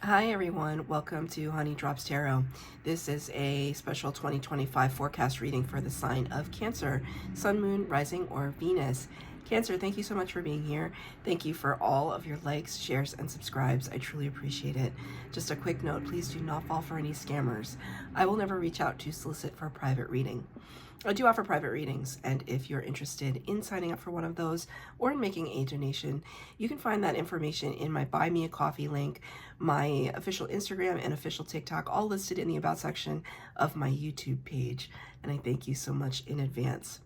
Hi everyone, welcome to Honey Drops Tarot. This is a special 2025 forecast reading for the sign of Cancer, Sun, Moon, Rising, or Venus. Cancer, thank you so much for being here. Thank you for all of your likes, shares, and subscribes. I truly appreciate it. Just a quick note, please do not fall for any scammers. I will never reach out to solicit for a private reading. I do offer private readings, and if you're interested in signing up for one of those or in making a donation, you can find that information in my Buy Me a Coffee link, my official Instagram and official TikTok, all listed in the About section of my YouTube page. And I thank you so much in advance.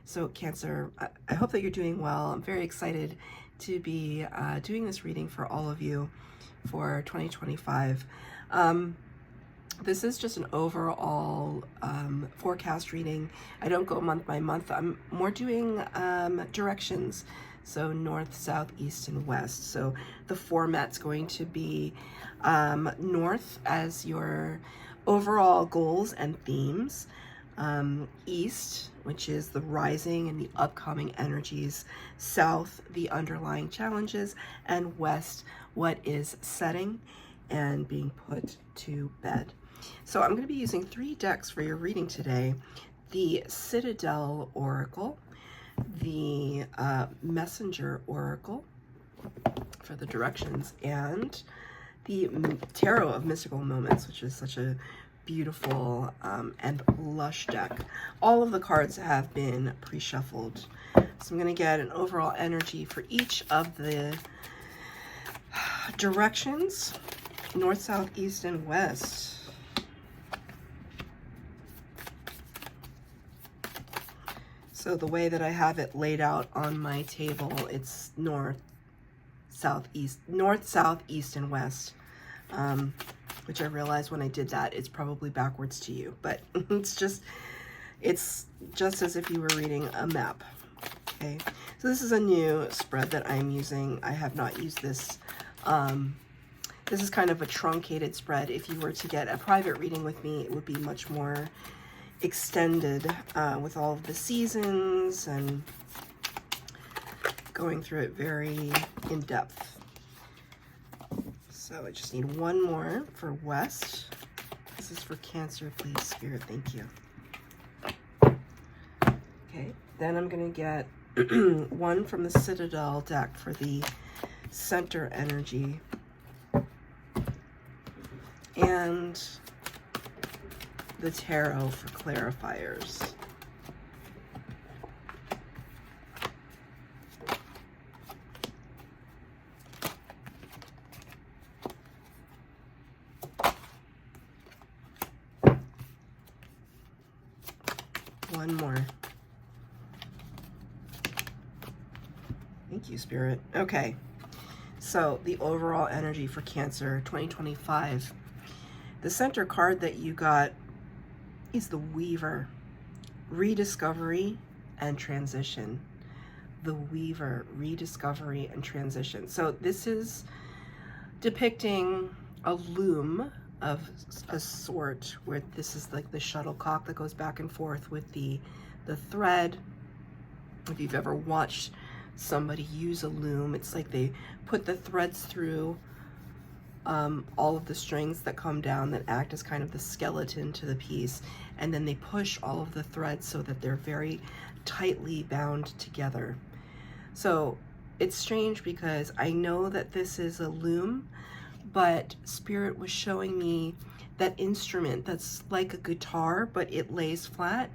So Cancer, I hope that you're doing well. I'm very excited to be doing this reading for all of you for 2025. This is just an overall forecast reading. I don't go month by month. I'm more doing directions. So north, south, east, and west. So the format's going to be north as your overall goals and themes. East, which is the rising and the upcoming energies. South, the underlying challenges. And west, what is setting and being put to bed. So I'm going to be using 3 decks for your reading today. The Citadel Oracle, the Messenger Oracle for the directions, and the Tarot of Mystical Moments, which is such a beautiful and lush deck. All of the cards have been pre-shuffled. So I'm going to get an overall energy for each of the directions, north, south, east, and west. So the way that I have it laid out on my table, it's north, south, east, and west. Which I realized when I did that, it's probably backwards to you, but it's just as if you were reading a map. Okay, so this is a new spread that I'm using. I have not used this. This is kind of a truncated spread. If you were to get a private reading with me, it would be much more extended with all of the seasons and going through it very in depth. So I just need one more for West. This is for Cancer, please, Spirit, thank you. Okay, then I'm gonna get one from the Citadel deck for the center energy. And the Tarot for clarifiers. One more. Thank you, Spirit. Okay, so the overall energy for Cancer 2025. The center card that you got is the Weaver, rediscovery and transition. The Weaver, rediscovery and transition. So this is depicting a loom of a sort, where this is like the shuttlecock that goes back and forth with the thread. If you've ever watched somebody use a loom, it's like they put the threads through all of the strings that come down that act as kind of the skeleton to the piece, and then they push all of the threads so that they're very tightly bound together. So it's strange because I know that this is a loom, but Spirit was showing me that instrument that's like a guitar, but it lays flat,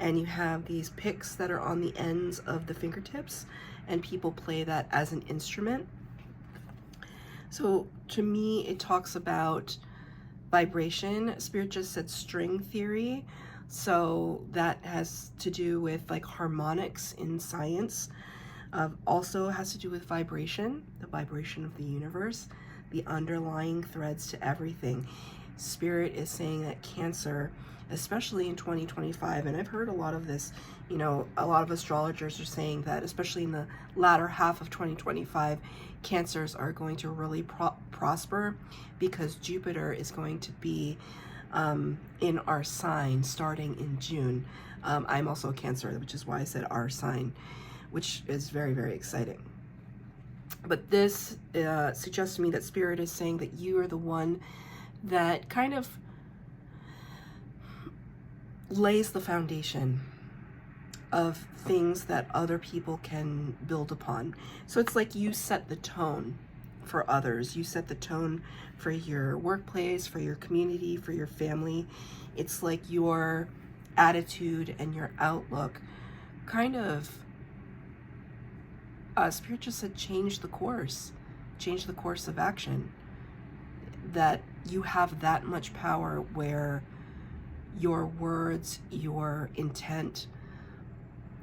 and you have these picks that are on the ends of the fingertips, and people play that as an instrument. So to me, it talks about vibration. Spirit just said string theory. So that has to do with like harmonics in science. Also has to do with vibration, the vibration of the universe, the underlying threads to everything. Spirit is saying that Cancer, especially in 2025, and I've heard a lot of this, you know, a lot of astrologers are saying that especially in the latter half of 2025, Cancers are going to really prosper because Jupiter is going to be in our sign starting in June. I'm also a Cancer, which is why I said our sign, which is very, very exciting. But this suggests to me that Spirit is saying that you are the one that kind of lays the foundation of things that other people can build upon. So it's like you set the tone for others. You set the tone for your workplace, for your community, for your family. It's like your attitude and your outlook kind of, Spirit just said, change the course of action. That you have that much power where your words, your intent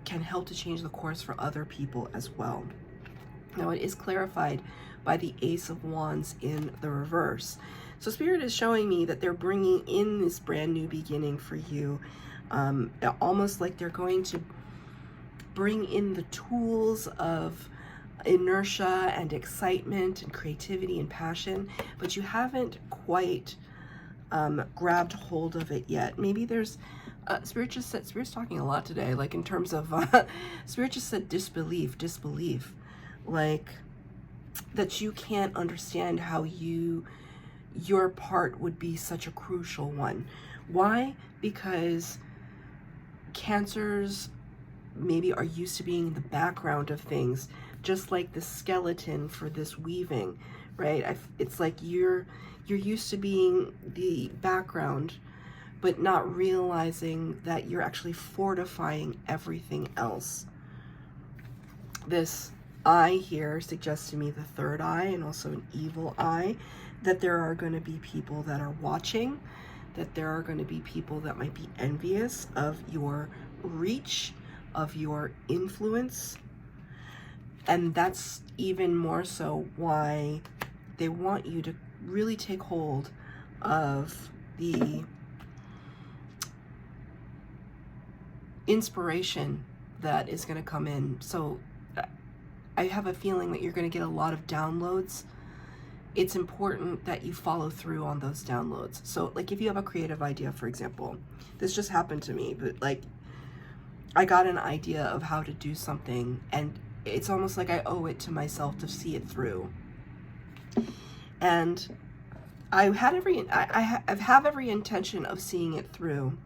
can help to change the course for other people as well. Now it is clarified by the Ace of Wands in the reverse. So Spirit is showing me that they're bringing in this brand new beginning for you. Almost like they're going to bring in the tools of inertia and excitement and creativity and passion, but you haven't quite grabbed hold of it yet. Maybe there's Spirit just said, Spirit's talking a lot today, like in terms of Spirit just said disbelief, like that you can't understand how your part would be such a crucial one. Why? Because Cancers maybe are used to being in the background of things, just like the skeleton for this weaving, right? It's like you're used to being the background, but not realizing that you're actually fortifying everything else. This eye here suggests to me the third eye and also an evil eye, that there are going to be people that are watching, that there are going to be people that might be envious of your reach, of your influence. And that's even more so why they want you to really take hold of the inspiration that is going to come in. So I have a feeling that you're going to get a lot of downloads. It's important that you follow through on those downloads. So like if you have a creative idea, for example, this just happened to me, but like I got an idea of how to do something, and it's almost like I owe it to myself to see it through. And I have every intention of seeing it through,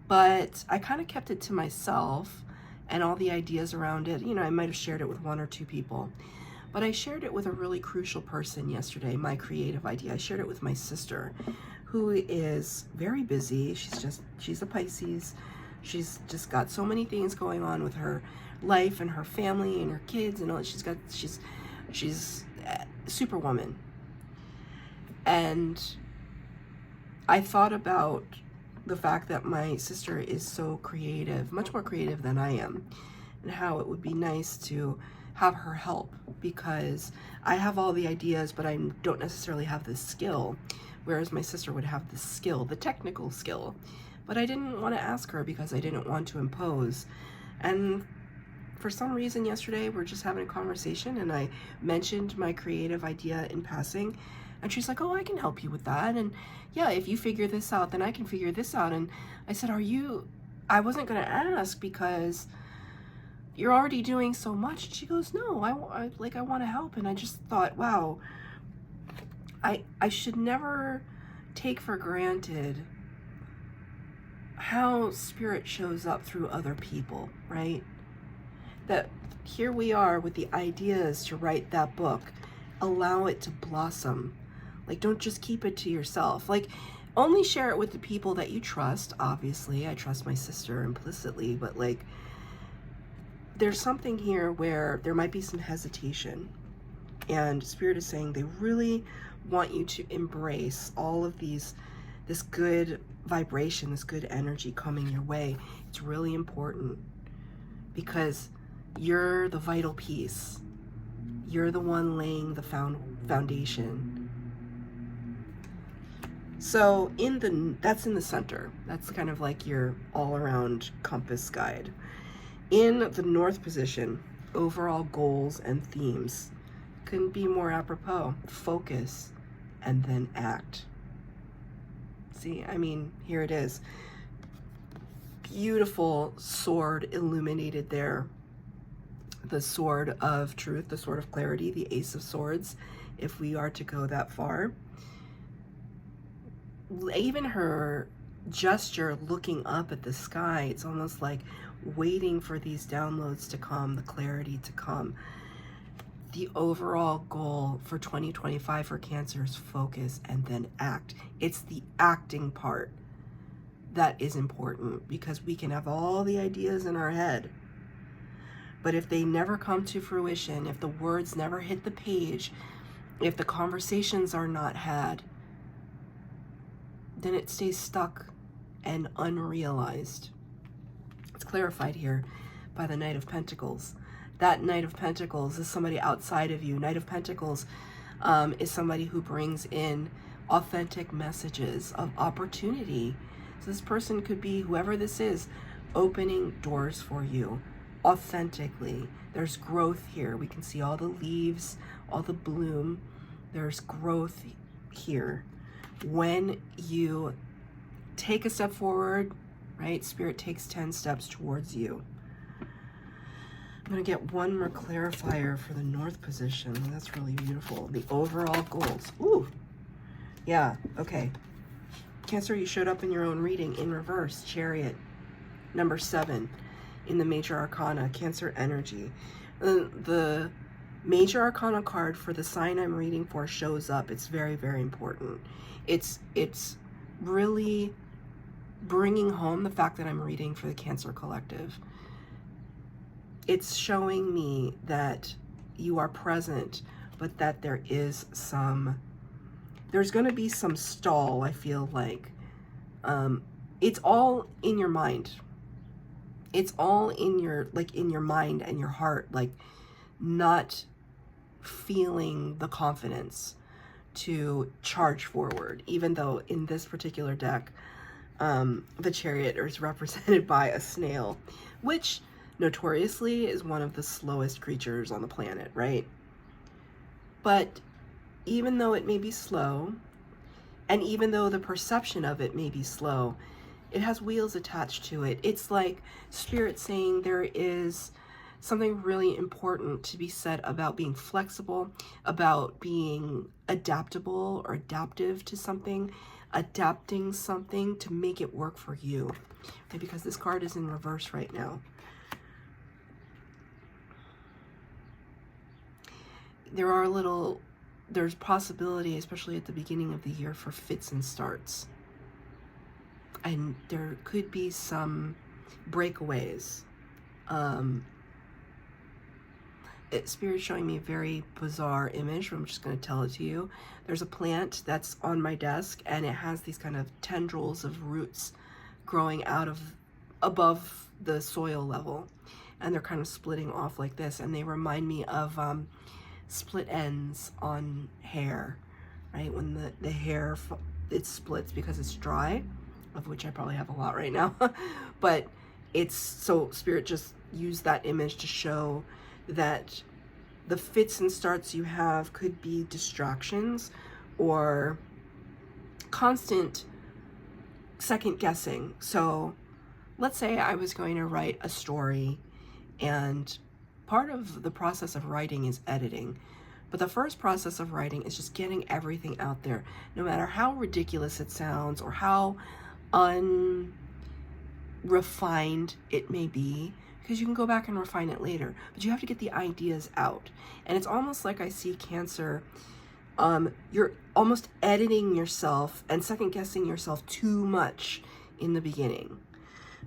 but I kind of kept it to myself and all the ideas around it. You know, I might have shared it with one or two people, but I shared it with a really crucial person yesterday, my creative idea. I shared it with my sister, who is very busy. She's a Pisces. She's just got so many things going on with her life and her family and her kids and all. She's superwoman. And I thought about the fact that my sister is so creative, much more creative than I am, and how it would be nice to have her help, because I have all the ideas, but I don't necessarily have the skill, whereas my sister would have the skill, the technical skill. But I didn't want to ask her because I didn't want to impose. And for some reason yesterday, we're just having a conversation and I mentioned my creative idea in passing, and she's like, oh, I can help you with that. And yeah, if you figure this out, then I can figure this out. And I said, I wasn't going to ask because you're already doing so much. And she goes, no, I want to help. And I just thought, wow, I should never take for granted how Spirit shows up through other people, right? That here we are with the ideas to write that book. Allow it to blossom. Like, don't just keep it to yourself. Like, only share it with the people that you trust. Obviously, I trust my sister implicitly, but like, there's something here where there might be some hesitation. And Spirit is saying they really want you to embrace all of this good vibration, this good energy coming your way. It's really important because you're the vital piece. You're the one laying the foundation. So that's in the center. That's kind of like your all-around compass guide. In the north position, overall goals and themes. Couldn't be more apropos. Focus and then act. See, I mean, here it is. Beautiful sword illuminated there. the sword of truth, the sword of clarity, the Ace of Swords, if we are to go that far. Even her gesture looking up at the sky, it's almost like waiting for these downloads to come, the clarity to come. The overall goal for 2025 for Cancer is focus and then act. It's the acting part that is important, because we can have all the ideas in our head, but if they never come to fruition, if the words never hit the page, if the conversations are not had, then it stays stuck and unrealized. It's clarified here by the Knight of Pentacles. That Knight of Pentacles is somebody outside of you. Knight of Pentacles is somebody who brings in authentic messages of opportunity. So this person could be, whoever this is, opening doors for you authentically. There's growth here. We can see all the leaves, all the bloom. There's growth here. When you take a step forward, right, Spirit takes 10 steps towards you. I'm going to get one more clarifier for the North position. That's really beautiful. The overall goals. Ooh. Yeah, okay. Cancer, you showed up in your own reading in reverse. Chariot, number 7 in the Major Arcana, Cancer energy. The Major Arcana card for the sign I'm reading for shows up. It's very, very important. It's really bringing home the fact that I'm reading for the Cancer collective. It's showing me that you are present, but that there's going to be some stall, I feel like. It's all in your mind. It's all in your mind and your heart, like not feeling the confidence to charge forward, even though in this particular deck, the Chariot is represented by a snail, which notoriously is one of the slowest creatures on the planet, right? But even though it may be slow, and even though the perception of it may be slow, it has wheels attached to it. It's like Spirit saying there is something really important to be said about being flexible, about being adaptable or adaptive to something, adapting something to make it work for you. Okay, because this card is in reverse right now. There's possibility, especially at the beginning of the year, for fits and starts. And there could be some breakaways. Spirit's showing me a very bizarre image. I'm just going to tell it to you. There's a plant that's on my desk, and it has these kind of tendrils of roots growing out of above the soil level, and they're kind of splitting off like this, and they remind me of split ends on hair, right? When the hair, it splits because it's dry, of which I probably have a lot right now. But it's, so Spirit just used that image to show that the fits and starts you have could be distractions or constant second guessing. So let's say I was going to write a story, and part of the process of writing is editing. But the first process of writing is just getting everything out there, no matter how ridiculous it sounds or how unrefined it may be, because you can go back and refine it later, but you have to get the ideas out. And it's almost like I see Cancer, you're almost editing yourself and second guessing yourself too much in the beginning.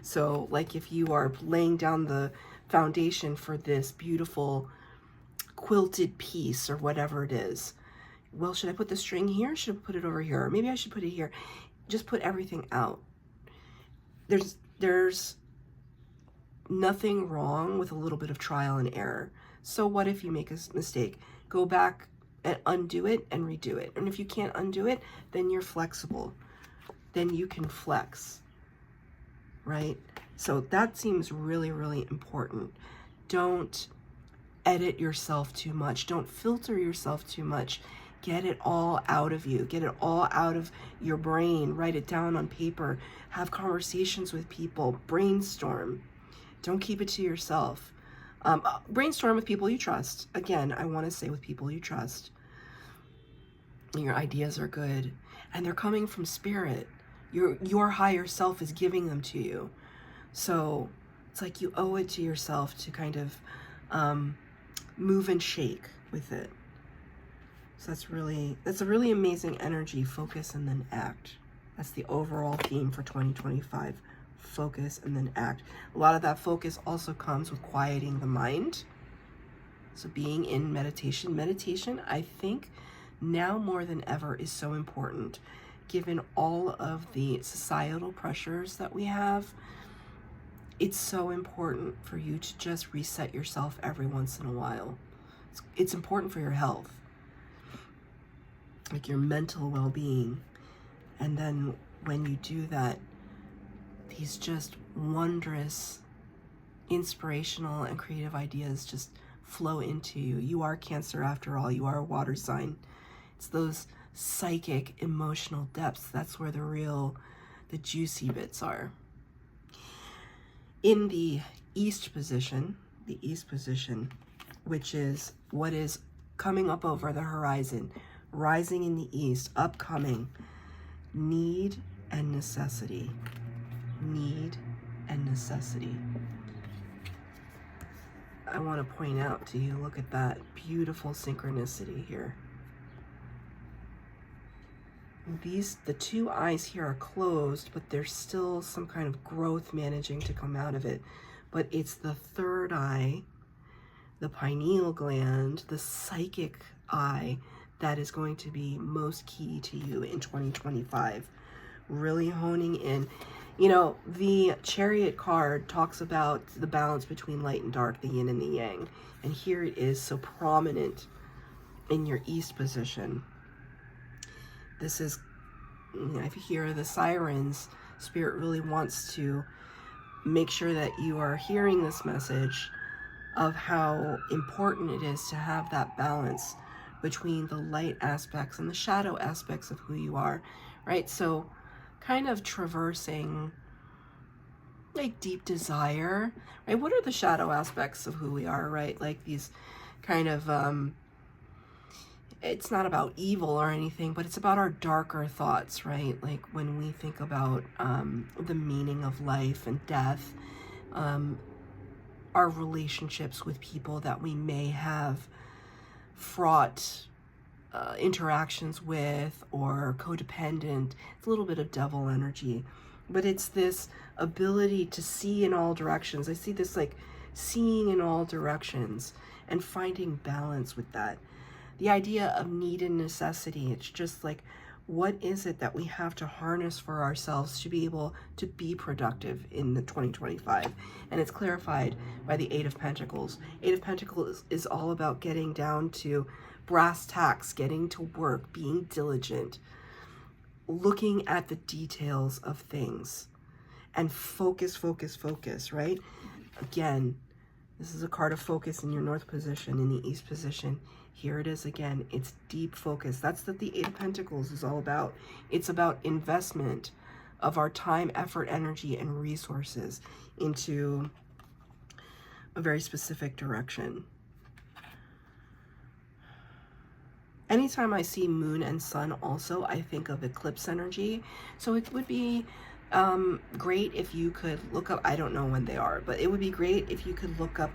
So like if you are laying down the foundation for this beautiful quilted piece or whatever it is, well, should I put the string here? Should I put it over here? Or maybe I should put it here. Just put everything out. There's nothing wrong with a little bit of trial and error. So what if you make a mistake? Go back and undo it and redo it. And if you can't undo it, then you're flexible. Then you can flex, right? So that seems really, really important. Don't edit yourself too much. Don't filter yourself too much. Get it all out of you. Get it all out of your brain. Write it down on paper. Have conversations with people. Brainstorm. Don't keep it to yourself. Brainstorm with people you trust. Again, I want to say with people you trust. Your ideas are good, and they're coming from spirit. Your higher self is giving them to you. So it's like you owe it to yourself to kind of move and shake with it. So that's a really amazing energy. Focus and then act. That's the overall theme for 2025. Focus and then act. A lot of that focus also comes with quieting the mind. So being in meditation. Meditation, I think, now more than ever is so important, given all of the societal pressures that we have. It's so important for you to just reset yourself every once in a while. It's important for your health, like your mental well-being. And then when you do that, these just wondrous, inspirational and creative ideas just flow into you. You are Cancer after all. You are a water sign. It's those psychic, emotional depths. That's where the juicy bits are. In the East position, which is what is coming up over the horizon, rising in the East, upcoming, need and necessity. Need and necessity. I want to point out to you, look at that beautiful synchronicity here. The two eyes here are closed, but there's still some kind of growth managing to come out of it. But it's the third eye, the pineal gland, the psychic eye, that is going to be most key to you in 2025. Really honing in. You know, the Chariot card talks about the balance between light and dark, the yin and the yang. And here it is so prominent in your East position. This is, if you hear the sirens, Spirit really wants to make sure that you are hearing this message of how important it is to have that balance between the light aspects and the shadow aspects of who you are, right? So kind of traversing like deep desire, right? What are the shadow aspects of who we are, right? Like these kind of, it's not about evil or anything, but it's about our darker thoughts, right? Like when we think about the meaning of life and death, our relationships with people that we may have fraught interactions with, or codependent. It's a little bit of devil energy, but it's this ability to see in all directions. I see this like seeing in all directions and finding balance with that. The idea of need and necessity, it's just like, what is it that we have to harness for ourselves to be able to be productive in the 2025? And it's clarified by the Eight of Pentacles. Eight of Pentacles is all about getting down to brass tacks, getting to work, being diligent, looking at the details of things, and focus, right? Again, this is a card of focus in your North position, in the East position. Here it is again. It's deep focus. That's what the Eight of Pentacles is all about. It's about investment of our time, effort, energy, and resources into a very specific direction. Anytime I see moon and sun also, I think of eclipse energy. So it would be great if you could look up, I don't know when they are, but it would be great if you could look up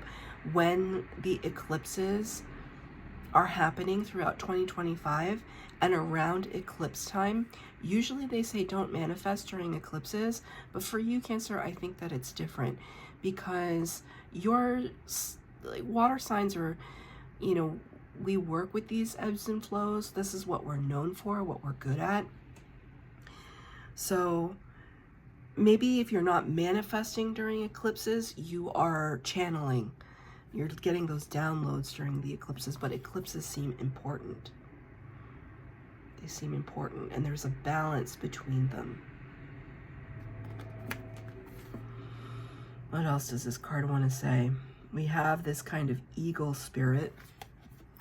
when the eclipses are happening throughout 2025 and around eclipse time. Usually they say don't manifest during eclipses, but for you, Cancer, I think that it's different because your water signs are, you know, we work with these ebbs and flows. This is what we're known for, what we're good at. So maybe if you're not manifesting during eclipses, you are channeling. You're getting those downloads during the eclipses, but eclipses seem important. They seem important, and there's a balance between them. What else does this card want to say? We have this kind of eagle spirit,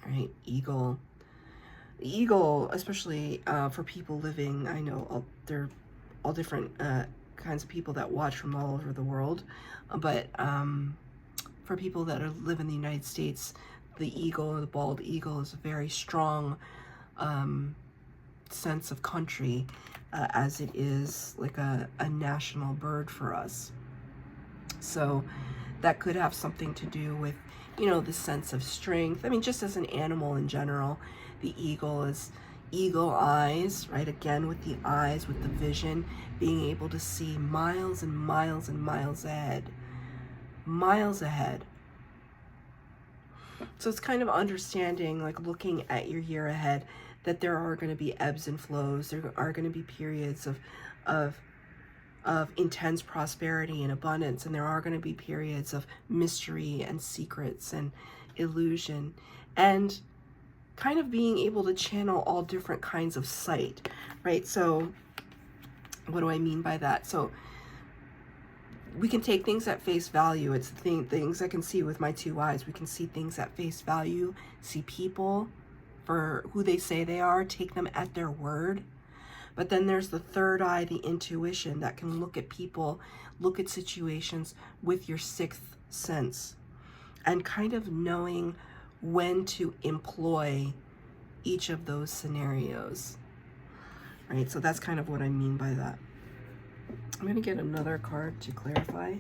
right? Eagle. The eagle, especially for people living, I know they're all different kinds of people that watch from all over the world, but for people that live in the United States, the eagle, the bald eagle, is a very strong sense of country, as it is like a national bird for us. So that could have something to do with, you know, the sense of strength. I mean, just as an animal in general, the eagle is eagle eyes, right? Again, with the eyes, with the vision, being able to see miles and miles and miles ahead. Miles ahead. So it's kind of understanding, like looking at your year ahead, that there are going to be ebbs and flows. There are going to be periods of intense prosperity and abundance, and there are going to be periods of mystery and secrets and illusion, and kind of being able to channel all different kinds of sight, right? So what do I mean by that? So we can take things at face value. It's things I can see with my two eyes. We can see things at face value, see people for who they say they are, take them at their word. But then there's the third eye, the intuition, that can look at people, look at situations with your sixth sense, and kind of knowing when to employ each of those scenarios, right? So that's kind of what I mean by that. I'm going to get another card to clarify.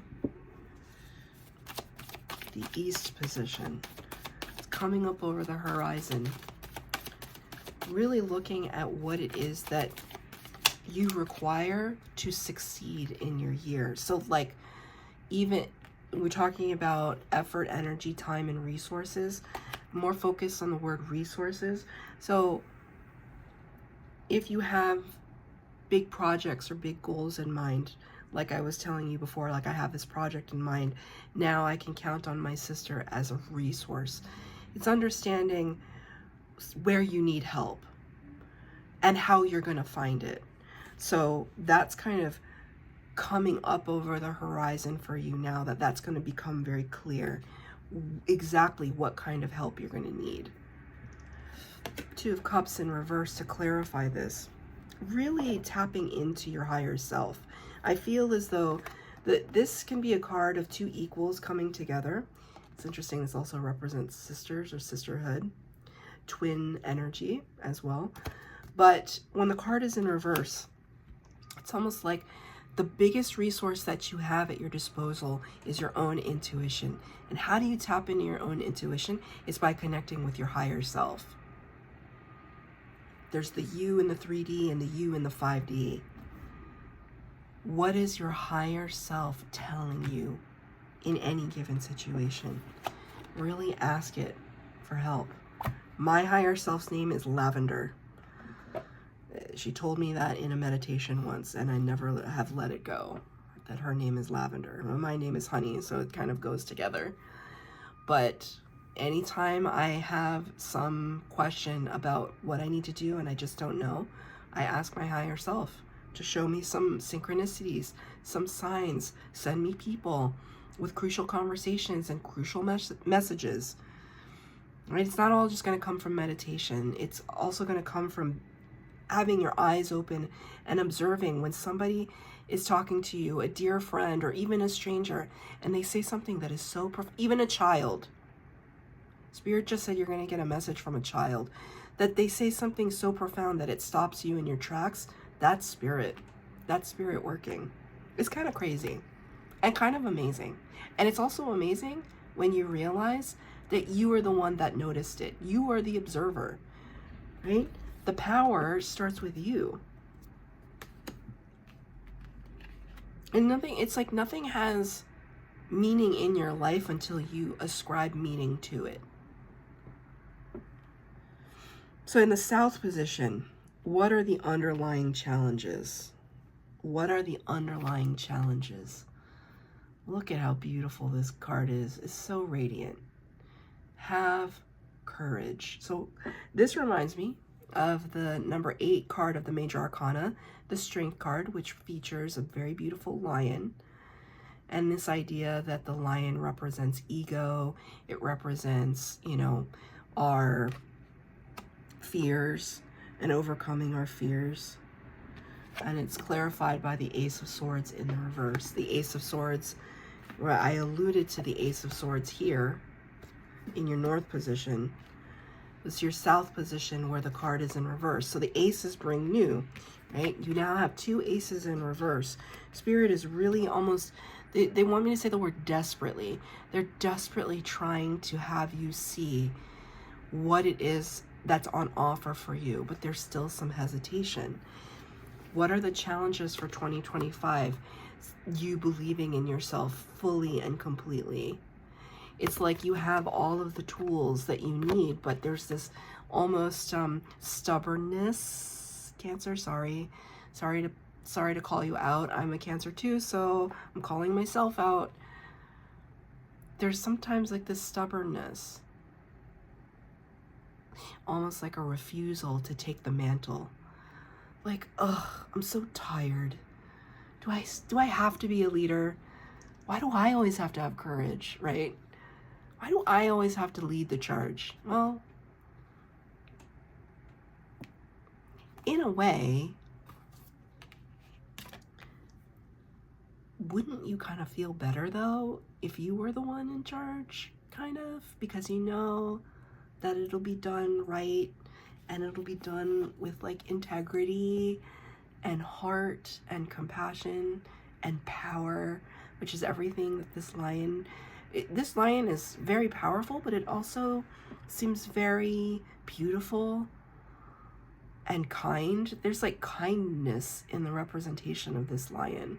The East position. It's coming up over the horizon. Really looking at what it is that you require to succeed in your year. So like, even we're talking about effort, energy, time, and resources, more focused on the word resources. So if you have big projects or big goals in mind, like I was telling you before, like I have this project in mind, now I can count on my sister as a resource. It's understanding where you need help and how you're going to find it. So that's kind of coming up over the horizon for you now, that's going to become very clear exactly what kind of help you're going to need. Two of Cups in reverse to clarify this. Really tapping into your higher self. I feel as though this can be a card of two equals coming together. It's interesting, this also represents sisters or sisterhood, twin energy as well. But when the card is in reverse, it's almost like the biggest resource that you have at your disposal is your own intuition. And how do you tap into your own intuition? It's by connecting with your higher self. There's the you in the 3D and the you in the 5D. What is your higher self telling you in any given situation? Really ask it for help. My higher self's name is Lavender. She told me that in a meditation once, and I never have let it go, that her name is Lavender. Well, my name is Honey, so it kind of goes together. But anytime I have some question about what I need to do and I just don't know, I ask my higher self to show me some synchronicities, some signs, send me people with crucial conversations and crucial messages. Right? It's not all just going to come from meditation. It's also going to come from having your eyes open and observing when somebody is talking to you, a dear friend or even a stranger, and they say something that is so even a child. Spirit just said you're going to get a message from a child, that they say something so profound that it stops you in your tracks. That's spirit. That's spirit working. It's kind of crazy and kind of amazing. And it's also amazing when you realize that you are the one that noticed it. You are the observer, right? The power starts with you. And it's like nothing has meaning in your life until you ascribe meaning to it. So in the South position, what are the underlying challenges? What are the underlying challenges? Look at how beautiful this card is. It's so radiant. Have courage. So this reminds me of the number 8 card of the Major Arcana, the Strength card, which features a very beautiful lion. And this idea that the lion represents ego, it represents, you know, our fears and overcoming our fears. And it's clarified by the Ace of Swords in the reverse. The Ace of Swords where I alluded to the Ace of Swords here in your north position. It's your south position where the card is in reverse. So the aces bring new, right? You now have two aces in reverse. Spirit is really almost, they want me to say the word desperately. They're desperately trying to have you see what it is that's on offer for you, but there's still some hesitation. What are the challenges for 2025? You believing in yourself fully and completely. It's like you have all of the tools that you need, but there's this almost stubbornness. Cancer, sorry to call you out. I'm a Cancer too, so I'm calling myself out. There's sometimes like this stubbornness, almost like a refusal to take the mantle. Like, ugh, I'm so tired. Do I have to be a leader? Why do I always have to have courage, right? Why do I always have to lead the charge? Well, in a way, wouldn't you kind of feel better though if you were the one in charge, kind of? Because you know that it'll be done right and it'll be done with like integrity and heart and compassion and power, which is everything that this lion is very powerful, but it also seems very beautiful and kind. There's like kindness in the representation of this lion.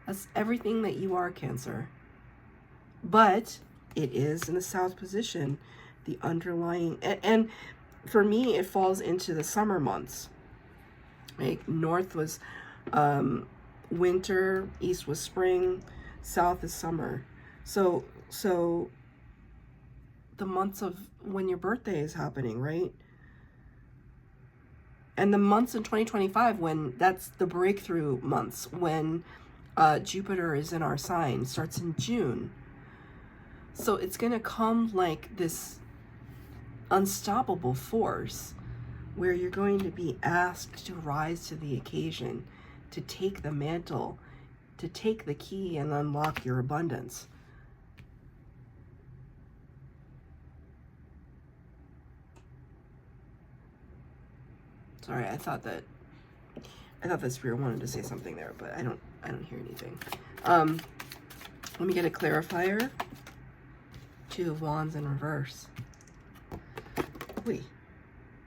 That's everything that you are, Cancer. But it is in the south position, the underlying, and for me, it falls into the summer months. Like north was winter, east was spring, south is summer. So the months of when your birthday is happening, right? And the months in 2025, when that's the breakthrough months, when Jupiter is in our sign, starts in June. So it's going to come like this unstoppable force where you're going to be asked to rise to the occasion, to take the mantle, to take the key and unlock your abundance. Sorry, I thought that Spirit wanted to say something there, but I don't hear anything. Let me get a clarifier. Two of Wands in reverse. Wait.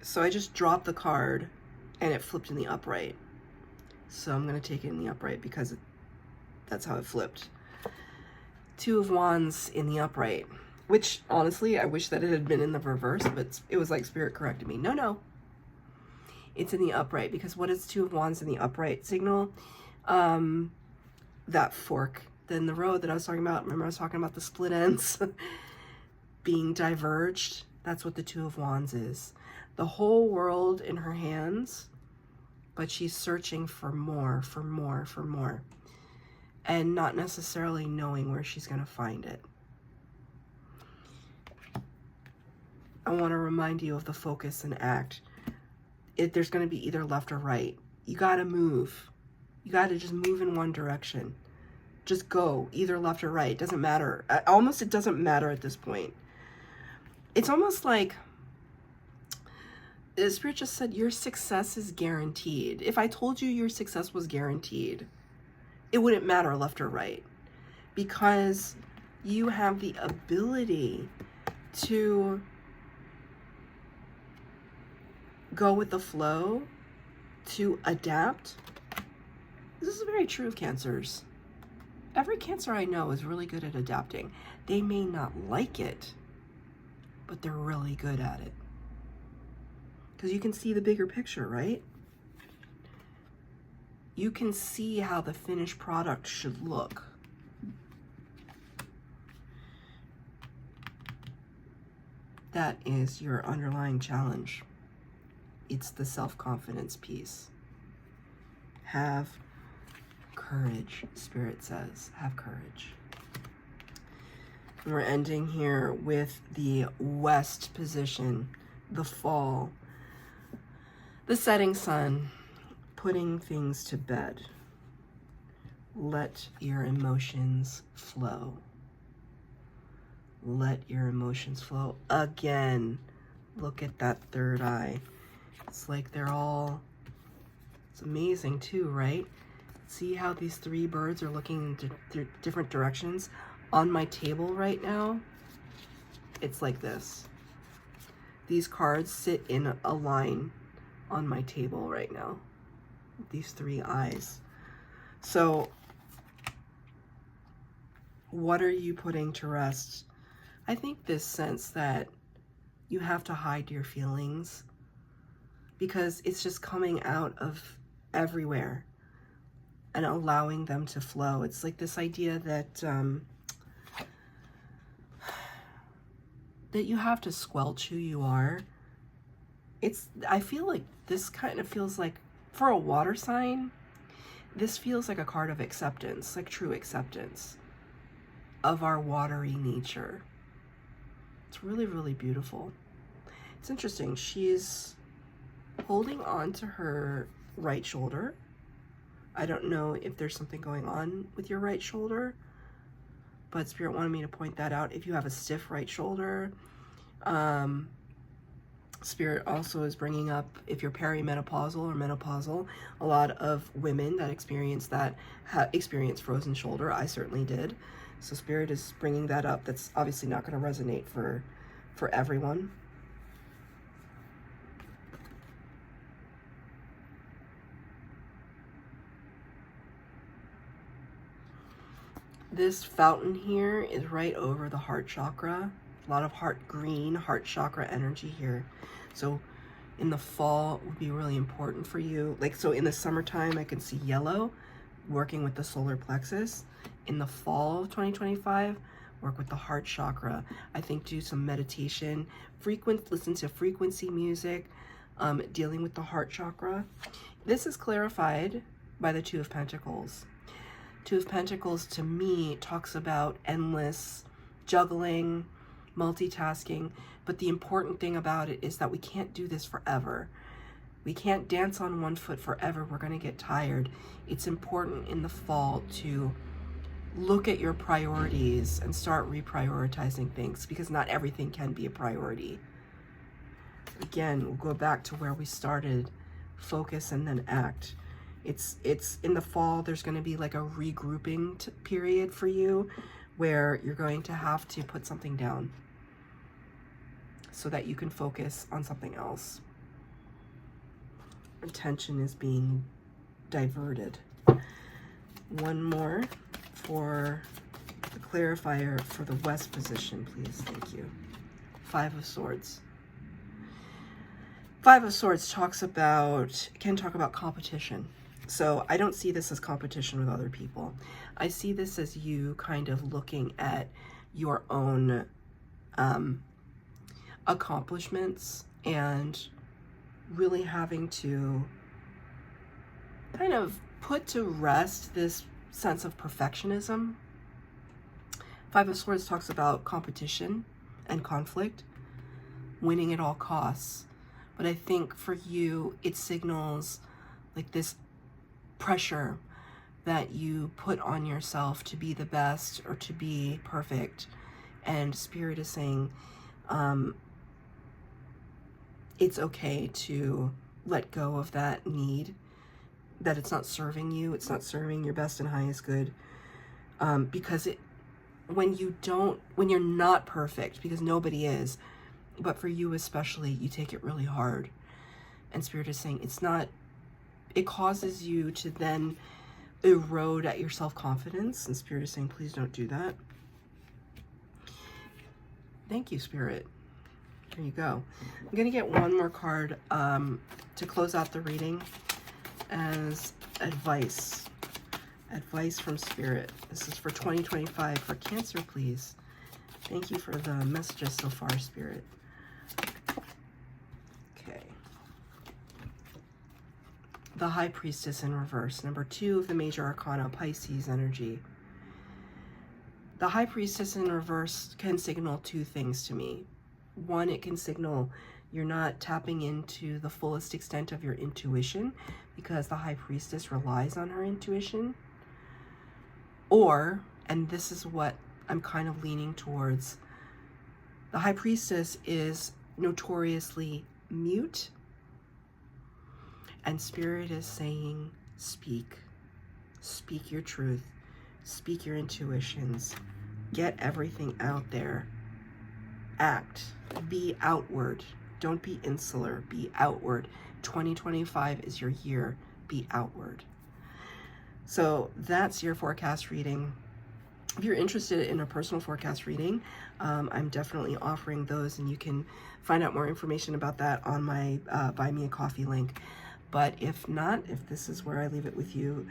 So I just dropped the card and it flipped in the upright. So I'm going to take it in the upright because that's how it flipped. Two of Wands in the upright, which honestly, I wish that it had been in the reverse, but it was like Spirit corrected me. No. It's in the upright because what is Two of Wands in the upright signal? That fork in the road that I was talking about. Remember I was talking about the split ends being diverged? That's what the Two of Wands is. The whole world in her hands, but she's searching for more, and not necessarily knowing where she's going to find it. I want to remind you of the focus and act. There's going to be either left or right. You got to move. You got to just move in one direction. Just go either left or right. It doesn't matter. Almost it doesn't matter at this point. It's almost like the Spirit just said your success is guaranteed. If I told you your success was guaranteed, it wouldn't matter left or right, because you have the ability to go with the flow, to adapt. This is very true of Cancers. Every Cancer I know is really good at adapting. They may not like it, but they're really good at it. Because you can see the bigger picture, right? You can see how the finished product should look. That is your underlying challenge. It's the self-confidence piece. Have courage, Spirit says. Have courage. And we're ending here with the west position, the fall, the setting sun, putting things to bed. Let your emotions flow. Let your emotions flow. Again, look at that third eye. It's like they're all, it's amazing too, right? See how these three birds are looking in different directions on my table right now? It's like this. These cards sit in a line on my table right now. These three eyes. So, what are you putting to rest? I think this sense that you have to hide your feelings because it's just coming out of everywhere and allowing them to flow. It's like this idea that that you have to squelch who you are. I feel like this kind of feels like, for a water sign, this feels like a card of acceptance, like true acceptance of our watery nature. It's really, really beautiful. It's interesting. She's holding on to her right shoulder. I don't know if there's something going on with your right shoulder, but Spirit wanted me to point that out. If you have a stiff right shoulder, Spirit also is bringing up, if you're perimenopausal or menopausal, a lot of women that experience that experience frozen shoulder. I certainly did. So Spirit is bringing that up. That's obviously not going to resonate for everyone. This fountain here is right over the heart chakra. A lot of green heart chakra energy here. So in the fall would be really important for you. Like, so in the summertime, I can see yellow working with the solar plexus. In the fall of 2025, work with the heart chakra. I think do some meditation, listen to frequency music, dealing with the heart chakra. This is clarified by the Two of Pentacles. Two of Pentacles to me talks about endless juggling, multitasking, but the important thing about it is that we can't do this forever. We can't dance on one foot forever. We're going to get tired. It's important in the fall to look at your priorities and start reprioritizing things, because not everything can be a priority. Again, we'll go back to where we started. Focus and then act. It's in the fall, there's going to be like a regrouping period for you where you're going to have to put something down so that you can focus on something else. Attention is being diverted. One more for the clarifier for the West position, please. Thank you. Five of Swords. Five of Swords can talk about competition. So I don't see this as competition with other people. I see this as you kind of looking at your own accomplishments and really having to kind of put to rest this sense of perfectionism. Five of Swords talks about competition and conflict, winning at all costs. But I think for you, it signals like this pressure that you put on yourself to be the best or to be perfect. And Spirit is saying it's okay to let go of that need, that it's not serving you, it's not serving your best and highest good. Because when you're not perfect, because nobody is, but for you especially, you take it really hard. And Spirit is saying it causes you to then erode at your self-confidence. And Spirit is saying, please don't do that. Thank you, Spirit. There you go. I'm going to get one more card to close out the reading as advice. Advice from Spirit. This is for 2025 for Cancer, please. Thank you for the messages so far, Spirit. Okay. The High Priestess in reverse. Number 2 of the Major Arcana, Pisces energy. The High Priestess in reverse can signal two things to me. One, it can signal you're not tapping into the fullest extent of your intuition, because the High Priestess relies on her intuition. Or, and this is what I'm kind of leaning towards, the High Priestess is notoriously mute, and Spirit is saying, speak. Speak your truth. Speak your intuitions. Get everything out there. Act. Be outward. Don't be insular. Be outward. 2025 is your year. Be outward. So that's your forecast reading. If you're interested in a personal forecast reading, I'm definitely offering those, and you can find out more information about that on my Buy Me a Coffee link. But if not, if this is where I leave it with you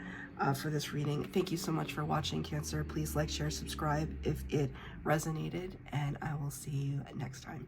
for this reading, thank you so much for watching, Cancer. Please like, share, subscribe if it resonated, and I will see you next time.